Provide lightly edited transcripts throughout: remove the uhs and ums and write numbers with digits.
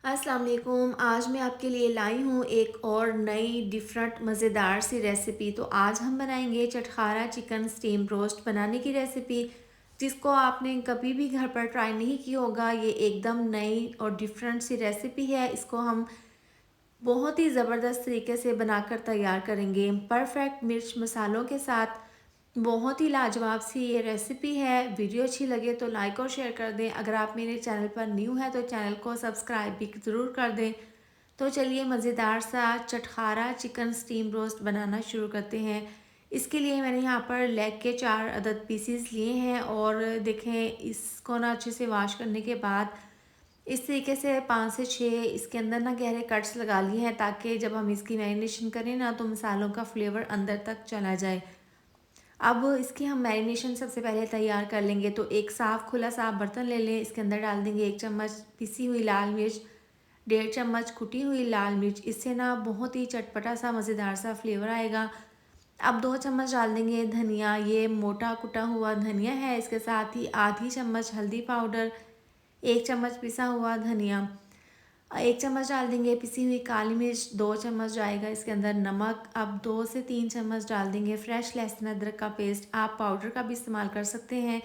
अस्सलाम वालेकुम। आज मैं आपके लिए लाई हूँ एक और नई डिफरेंट मज़ेदार सी रेसिपी। तो आज हम बनाएंगे चटखारा चिकन स्टीम रोस्ट बनाने की रेसिपी, जिसको आपने कभी भी घर पर ट्राई नहीं किया होगा। ये एकदम नई और डिफरेंट सी रेसिपी है। इसको हम बहुत ही ज़बरदस्त तरीके से बनाकर तैयार करेंगे, परफेक्ट मिर्च मसालों के साथ। बहुत ही लाजवाब सी ये रेसिपी है। वीडियो अच्छी लगे तो लाइक और शेयर कर दें। अगर आप मेरे चैनल पर न्यू है तो चैनल को सब्सक्राइब भी ज़रूर कर दें। तो चलिए मज़ेदार सा चटखारा चिकन स्टीम रोस्ट बनाना शुरू करते हैं। इसके लिए मैंने यहाँ पर लेग के 4 अदद पीसीस लिए हैं और देखें इसको ना अच्छे से वॉश करने के बाद इस तरीके से 5 से 6 इसके अंदर ना गहरे कट्स लगा लिए हैं, ताकि जब हम इसकी मैरिनेशन करें ना तो मसालों का फ्लेवर अंदर तक चला जाए। अब इसकी हम मैरिनेशन सबसे पहले तैयार कर लेंगे। तो एक साफ़ खुला साफ़ बर्तन ले लें। इसके अंदर डाल देंगे 1 चम्मच पिसी हुई लाल मिर्च, 1.5 चम्मच कुटी हुई लाल मिर्च। इससे ना बहुत ही चटपटा सा मज़ेदार सा फ्लेवर आएगा। अब 2 चम्मच डाल देंगे धनिया, ये मोटा कुटा हुआ धनिया है। इसके साथ ही आधी चम्मच हल्दी पाउडर, 1 चम्मच पिसा हुआ धनिया, 1 चम्मच डाल देंगे पिसी हुई काली मिर्च, 2 चम्मच जाएगा इसके अंदर नमक। अब 2 से 3 चम्मच डाल देंगे फ्रेश लहसुन अदरक का पेस्ट। आप पाउडर का भी इस्तेमाल कर सकते हैं।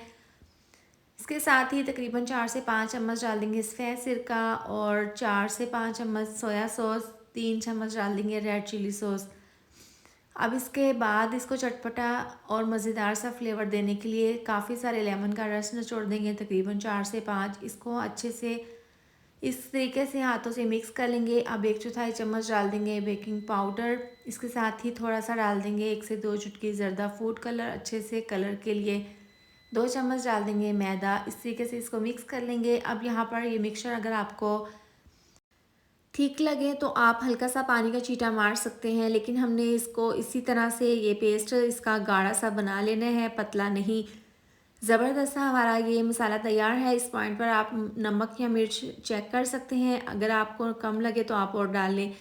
इसके साथ ही तकरीबन 4 से 5 चम्मच डाल देंगे सफ़ेद सिरका और 4 से 5 चम्मच सोया सॉस, 3 चम्मच डाल देंगे रेड चिली सॉस। अब इसके बाद इसको चटपटा और मज़ेदार सा फ्लेवर देने के लिए काफ़ी सारे लेमन का रस निचोड़ देंगे, तकरीबन 4 से 5। इसको अच्छे से इस तरीके से हाथों से मिक्स कर लेंगे। अब 1/4 चम्मच डाल देंगे बेकिंग पाउडर। इसके साथ ही थोड़ा सा डाल देंगे 1 से 2 चुटकी ज़रदा फूड कलर, अच्छे से कलर के लिए। 2 चम्मच डाल देंगे मैदा। इस तरीके से इसको मिक्स कर लेंगे। अब यहाँ पर ये मिक्सचर अगर आपको ठीक लगे तो आप हल्का सा पानी का छींटा मार सकते हैं, लेकिन हमने इसको इसी तरह से ये पेस्ट इसका गाढ़ा सा बना लेना है, पतला नहीं। ज़बरदस्त सा हमारा ये मसाला तैयार है। इस पॉइंट पर आप नमक या मिर्च चेक कर सकते हैं। अगर आपको कम लगे तो आप और डाल लें।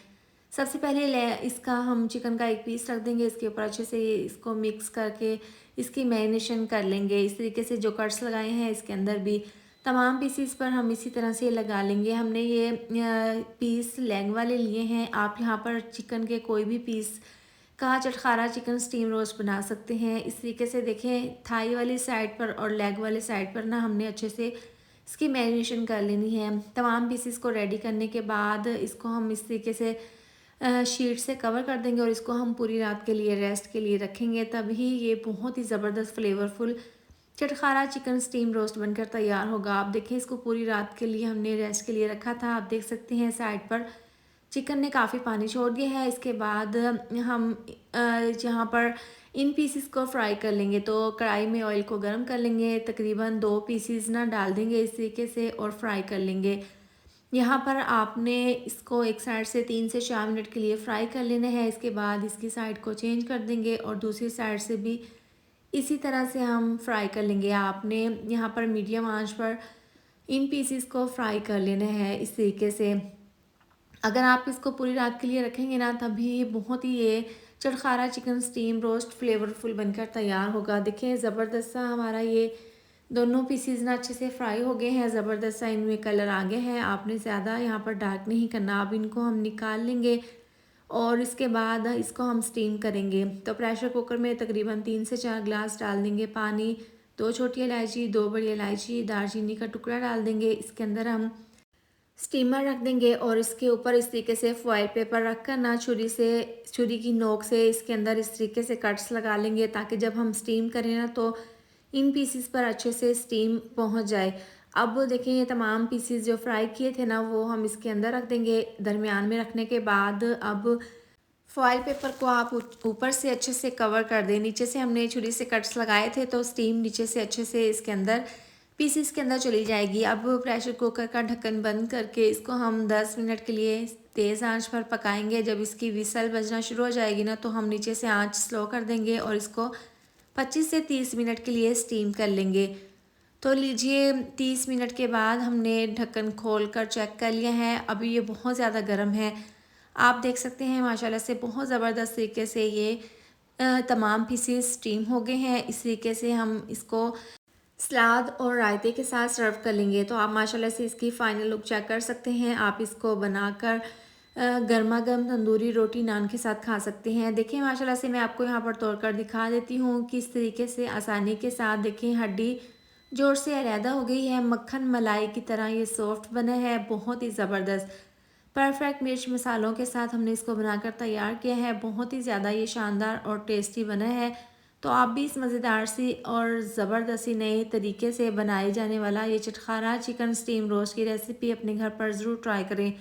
सबसे पहले इसका हम चिकन का एक पीस रख देंगे। इसके ऊपर अच्छे से इसको मिक्स करके इसकी मैरिनेशन कर लेंगे। इस तरीके से जो कट्स लगाए हैं इसके अंदर भी तमाम पीसीस पर हम इसी तरह से लगा लेंगे। हमने ये पीस लेग वाले लिए हैं। आप यहाँ पर चिकन के कोई भी पीस का चटखारा चिकन स्टीम रोस्ट बना सकते हैं। इस तरीके से देखें, थाई वाली साइड पर और लेग वाली साइड पर ना हमने अच्छे से इसकी मैरिनेशन कर लेनी है। तमाम पीसेस को रेडी करने के बाद इसको हम इस तरीके से शीट से कवर कर देंगे और इसको हम पूरी रात के लिए रेस्ट के लिए रखेंगे। तभी ये बहुत ही ज़बरदस्त फ्लेवरफुल चटखारा चिकन स्टीम रोस्ट बनकर तैयार होगा। आप देखें, इसको पूरी रात के लिए हमने रेस्ट के लिए रखा था। आप देख सकते हैं साइड पर चिकन ने काफ़ी पानी छोड़ दिया है। इसके बाद हम यहाँ पर इन पीसेस को फ्राई कर लेंगे। तो कढ़ाई में ऑयल को गर्म कर लेंगे, तकरीबन 2 पीसेस ना डाल देंगे इस तरीके से और फ्राई कर लेंगे। यहाँ पर आपने इसको एक साइड से 3 से 4 मिनट के लिए फ्राई कर लेना है। इसके बाद इसकी साइड को चेंज कर देंगे और दूसरी साइड से भी इसी तरह से हम फ्राई कर लेंगे। आपने यहाँ पर मीडियम आंच पर इन पीसेस को फ्राई कर लेना है इस तरीके से। अगर आप इसको पूरी रात के लिए रखेंगे ना, तभी बहुत ही ये चटखारा चिकन स्टीम रोस्ट फ्लेवरफुल बनकर तैयार होगा। देखिए ज़बरदस्त सा हमारा ये दोनों पीसेस ना अच्छे से फ्राई हो गए हैं। ज़बरदस्त सा इनमें कलर आ गया है। आपने ज़्यादा यहाँ पर डार्क नहीं करना। अब इनको हम निकाल लेंगे और इसके बाद इसको हम स्टीम करेंगे। तो प्रेशर कुकर में तकरीबन 3 से 4 ग्लास डाल देंगे पानी, 2 छोटी इलायची, 2 बड़ी इलायची, दालचीनी का टुकड़ा डाल देंगे। इसके अंदर हम स्टीमर रख देंगे और इसके ऊपर इस तरीके से फॉइल पेपर रख कर ना छुरी की नोक से इसके अंदर इस तरीके से कट्स लगा लेंगे, ताकि जब हम स्टीम करें ना तो इन पीसेस पर अच्छे से स्टीम पहुंच जाए। अब देखिए, ये तमाम पीसेस जो फ्राई किए थे ना वो हम इसके अंदर रख देंगे। दरमियान में रखने के बाद अब फॉइल पेपर को आप ऊपर से अच्छे से कवर कर दें। नीचे से हमने छुरी से कट्स लगाए थे तो स्टीम नीचे से अच्छे से इसके अंदर पीसेस के अंदर चली जाएगी। अब प्रेशर कुकर का ढक्कन बंद करके इसको हम 10 मिनट के लिए तेज़ आंच पर पकाएंगे। जब इसकी विसल बजना शुरू हो जाएगी ना तो हम नीचे से आंच स्लो कर देंगे और इसको 25 से 30 मिनट के लिए स्टीम कर लेंगे। तो लीजिए, 30 मिनट के बाद हमने ढक्कन खोल कर चेक कर लिया है। अभी ये बहुत ज़्यादा गर्म है। आप देख सकते हैं माशाल्लाह से बहुत ज़बरदस्त तरीके से ये तमाम पीसेस स्टीम हो गए हैं। इस तरीके से हम इसको सलाद और रायते के साथ सर्व कर लेंगे। तो आप माशाल्लाह से इसकी फ़ाइनल लुक चेक कर सकते हैं। आप इसको बनाकर गर्मा गर्म तंदूरी रोटी नान के साथ खा सकते हैं। देखिए माशाल्लाह से मैं आपको यहाँ पर तोड़ कर दिखा देती हूँ किस तरीके से आसानी के साथ। देखिए हड्डी जोर से अलहदा हो गई है, मक्खन मलाई की तरह ये सॉफ्ट बना है, बहुत ही ज़बरदस्त परफेक्ट मिर्च मसालों के साथ हमने इसको बनाकर तैयार किया है। बहुत ही ज़्यादा ये शानदार और टेस्टी बना है। तो आप भी इस मज़ेदार सी और ज़बरदस्त सी नए तरीके से बनाए जाने वाला ये चटखारा चिकन स्टीम रोस्ट की रेसिपी अपने घर पर ज़रूर ट्राई करें।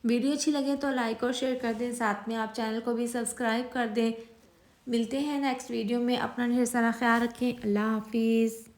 वीडियो अच्छी लगे तो लाइक और शेयर कर दें, साथ में आप चैनल को भी सब्सक्राइब कर दें। मिलते हैं नेक्स्ट वीडियो में। अपना ढेर सारा ख्याल रखें। अल्लाह हाफिज़।